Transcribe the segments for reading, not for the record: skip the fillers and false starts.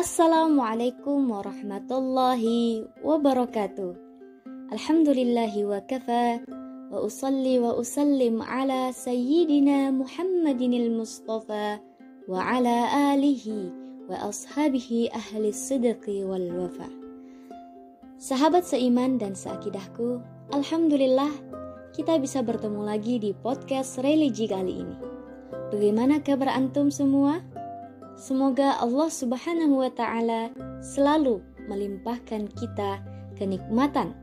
Assalamualaikum warahmatullahi wabarakatuh. Alhamdulillahi wa kafa wa usalli wa usallim ala sayyidina Muhammadinil Mustafa wa ala alihi wa ashabihi ahli sidqi wal wafa. Sahabat seiman dan seakidahku, alhamdulillah kita bisa bertemu lagi di podcast religi kali ini. Bagaimana kabar antum semua? Semoga Allah Subhanahu wa Ta'ala selalu melimpahkan kita kenikmatan,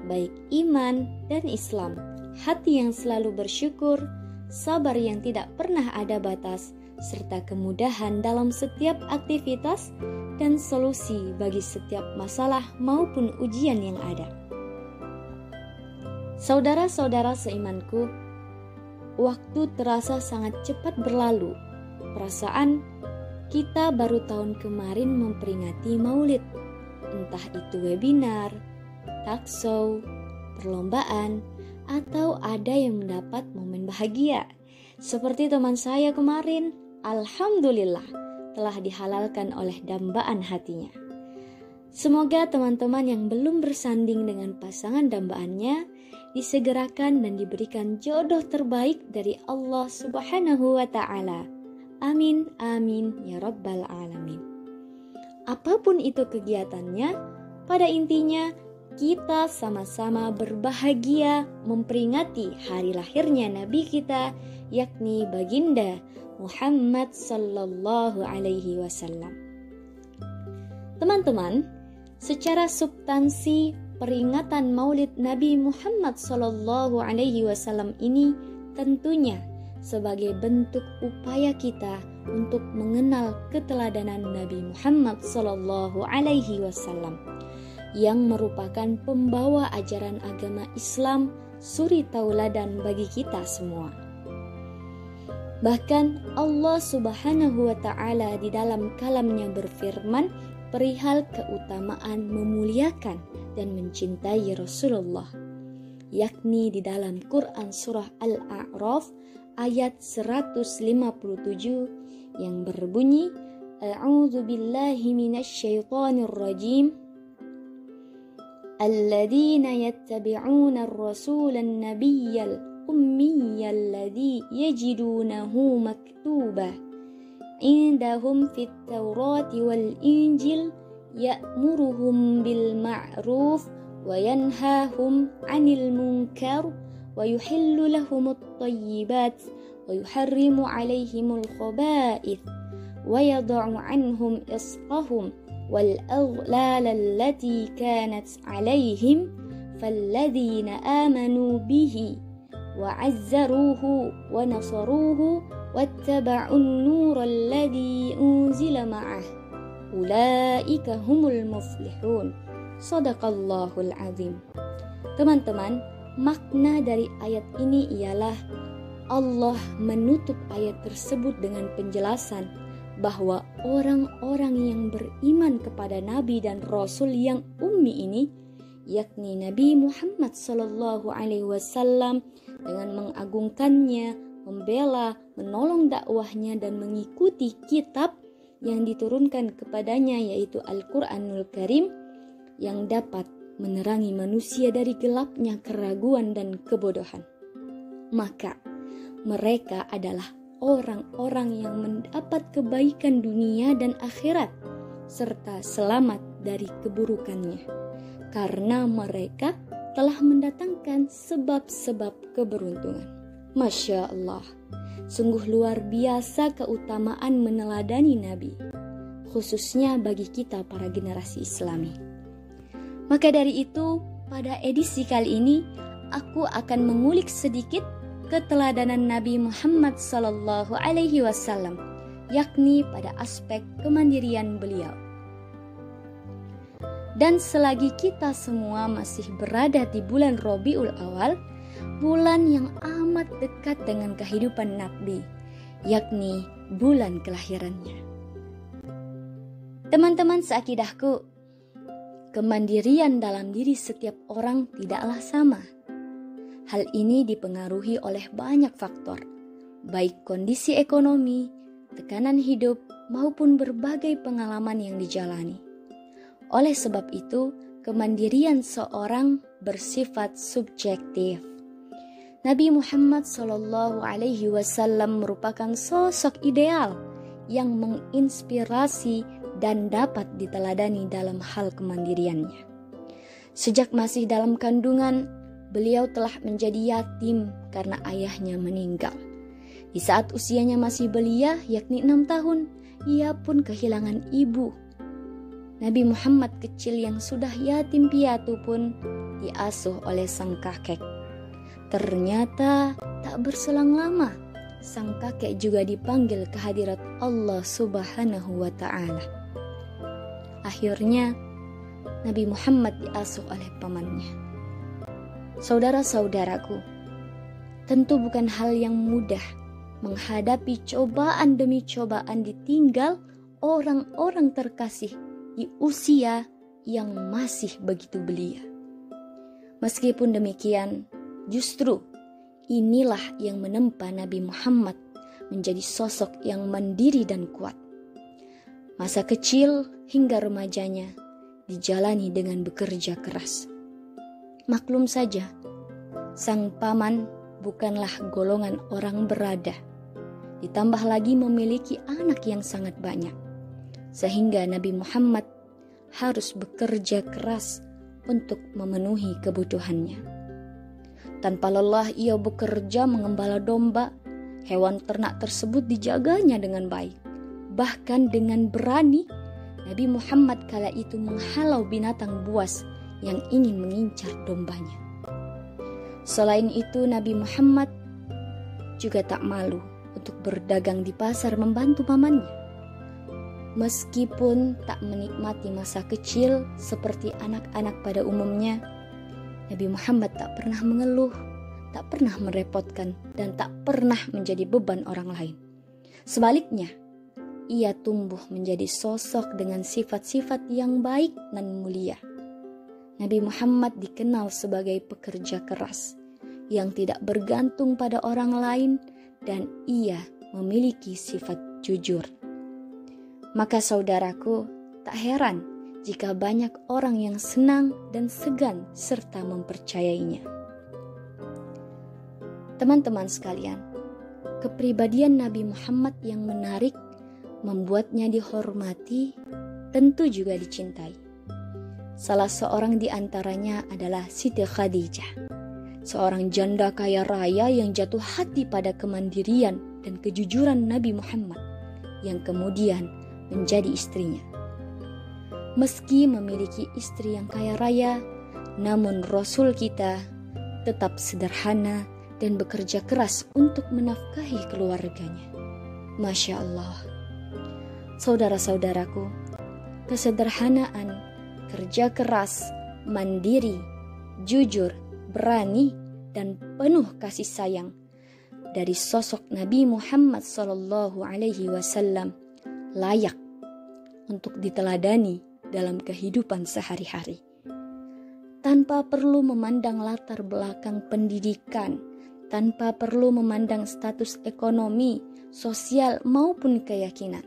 baik iman dan Islam, hati yang selalu bersyukur, sabar yang tidak pernah ada batas, serta kemudahan dalam setiap aktivitas dan solusi bagi setiap masalah maupun ujian yang ada. Saudara-saudara seimanku, waktu terasa sangat cepat berlalu. Perasaan kita baru tahun kemarin memperingati Maulid, entah itu webinar, talkshow, perlombaan, atau ada yang mendapat momen bahagia. Seperti teman saya kemarin, alhamdulillah telah dihalalkan oleh dambaan hatinya. Semoga teman-teman yang belum bersanding dengan pasangan dambaannya disegerakan dan diberikan jodoh terbaik dari Allah Subhanahu wa Ta'ala. Amin, amin, ya Rabbal Alamin. Apapun itu kegiatannya, pada intinya kita sama-sama berbahagia memperingati hari lahirnya Nabi kita, yakni Baginda Muhammad Sallallahu Alaihi Wasallam. Teman-teman, secara substansi peringatan Maulid Nabi Muhammad Sallallahu Alaihi Wasallam ini tentunya sebagai bentuk upaya kita untuk mengenal keteladanan Nabi Muhammad Sallallahu Alaihi Wasallam yang merupakan pembawa ajaran agama Islam, suri tauladan bagi kita semua. Bahkan Allah Subhanahu wa Ta'ala di dalam kalamnya berfirman perihal keutamaan memuliakan dan mencintai Rasulullah, yakni di dalam Quran surah Al-A'raf ayat 157 yang berbunyi, A'udzu billahi minasyaitonir rajim. Alladzina yattabi'una ar-rasulan nabiyyal ummiyal ladzi yajidunahu maktuba indahum fit tawrati wal injil ya'muruhum bil ma'ruf wa yanhahum 'anil munkar wa yuhillu lahumut thayyibat wa yuharrimu 'alaihimul khaba'ith wa yad'u 'anhum isqahum wal aghlal allati kanat 'alaihim falladzina amanu bihi wa 'azzaruhu wa nasaruhu wattaba'un nura alladzi unzila ma'ah ulaika humul muflihun. Shadaqallahul azim. Teman-teman, makna dari ayat ini ialah Allah menutup ayat tersebut dengan penjelasan bahwa orang-orang yang beriman kepada Nabi dan Rasul yang ummi ini, yakni Nabi Muhammad Sallallahu Alaihi Wasallam, dengan mengagungkannya, membela, menolong dakwahnya dan mengikuti kitab yang diturunkan kepadanya, yaitu Al-Quranul Karim, yang dapat menerangi manusia dari gelapnya keraguan dan kebodohan. Maka mereka adalah orang-orang yang mendapat kebaikan dunia dan akhirat serta selamat dari keburukannya, karena mereka telah mendatangkan sebab-sebab keberuntungan. Masya Allah, sungguh luar biasa keutamaan meneladani Nabi, khususnya bagi kita para generasi Islami. Maka dari itu, pada edisi kali ini, aku akan mengulik sedikit keteladanan Nabi Muhammad Sallallahu Alaihi Wasallam, yakni pada aspek kemandirian beliau. Dan selagi kita semua masih berada di bulan Rabiul Awal, bulan yang amat dekat dengan kehidupan Nabi, yakni bulan kelahirannya. Teman-teman seakidahku, kemandirian dalam diri setiap orang tidaklah sama. Hal ini dipengaruhi oleh banyak faktor, baik kondisi ekonomi, tekanan hidup, maupun berbagai pengalaman yang dijalani. Oleh sebab itu, kemandirian seorang bersifat subjektif. Nabi Muhammad SAW merupakan sosok ideal yang menginspirasi dan dapat diteladani dalam hal kemandiriannya. Sejak masih dalam kandungan, beliau telah menjadi yatim karena ayahnya meninggal. Di saat usianya masih belia, yakni 6 tahun, ia pun kehilangan ibu. Nabi Muhammad kecil yang sudah yatim piatu pun diasuh oleh sang kakek. Ternyata tak berselang lama, sang kakek juga dipanggil ke hadirat Allah Subhanahu wa Ta'ala. Akhirnya, Nabi Muhammad diasuh oleh pamannya. Saudara-saudaraku, tentu bukan hal yang mudah menghadapi cobaan demi cobaan ditinggal orang-orang terkasih di usia yang masih begitu belia. Meskipun demikian, justru inilah yang menempa Nabi Muhammad menjadi sosok yang mandiri dan kuat. Masa kecil hingga remajanya dijalani dengan bekerja keras. Maklum saja, sang paman bukanlah golongan orang berada. Ditambah lagi memiliki anak yang sangat banyak. Sehingga Nabi Muhammad harus bekerja keras untuk memenuhi kebutuhannya. Tanpa lelah ia bekerja mengembala domba. Hewan ternak tersebut dijaganya dengan baik. Bahkan dengan berani, Nabi Muhammad kala itu menghalau binatang buas yang ingin mengincar dombanya. Selain itu, Nabi Muhammad juga tak malu untuk berdagang di pasar membantu pamannya. Meskipun tak menikmati masa kecil seperti anak-anak pada umumnya, Nabi Muhammad tak pernah mengeluh, tak pernah merepotkan, dan tak pernah menjadi beban orang lain. Sebaliknya, ia tumbuh menjadi sosok dengan sifat-sifat yang baik dan mulia. Nabi Muhammad dikenal sebagai pekerja keras yang tidak bergantung pada orang lain, dan ia memiliki sifat jujur. Maka saudaraku, tak heran jika banyak orang yang senang dan segan serta mempercayainya. Teman-teman sekalian, kepribadian Nabi Muhammad yang menarik membuatnya dihormati, tentu juga dicintai. Salah seorang di antaranya adalah Siti Khadijah, seorang janda kaya raya yang jatuh hati pada kemandirian dan kejujuran Nabi Muhammad yang kemudian menjadi istrinya. Meski memiliki istri yang kaya raya, namun Rasul kita tetap sederhana dan bekerja keras untuk menafkahi keluarganya. Masya Allah. Saudara-saudaraku, kesederhanaan, kerja keras, mandiri, jujur, berani, dan penuh kasih sayang dari sosok Nabi Muhammad SAW layak untuk diteladani dalam kehidupan sehari-hari. Tanpa perlu memandang latar belakang pendidikan, tanpa perlu memandang status ekonomi, sosial, maupun keyakinan.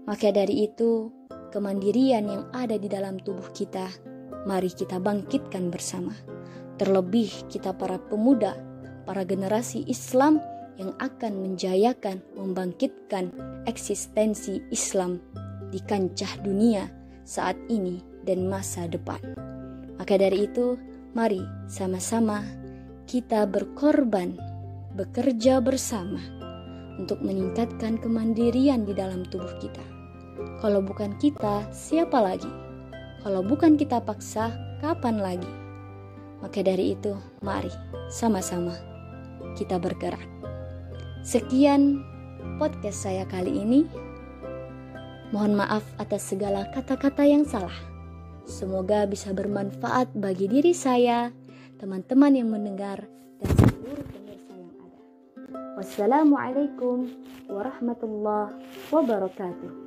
Maka dari itu, kemandirian yang ada di dalam tubuh kita, mari kita bangkitkan bersama. Terlebih kita para pemuda, para generasi Islam yang akan menjayakan, membangkitkan eksistensi Islam di kancah dunia saat ini dan masa depan. Maka dari itu, mari sama-sama kita berkorban, bekerja bersama untuk meningkatkan kemandirian di dalam tubuh kita. Kalau bukan kita, siapa lagi? Kalau bukan kita paksa, kapan lagi? Maka dari itu, mari sama-sama kita bergerak. Sekian podcast saya kali ini. Mohon maaf atas segala kata-kata yang salah. Semoga bisa bermanfaat bagi diri saya, teman-teman yang mendengar, dan seluruh pemirsa yang ada. Wassalamualaikum warahmatullahi wabarakatuh.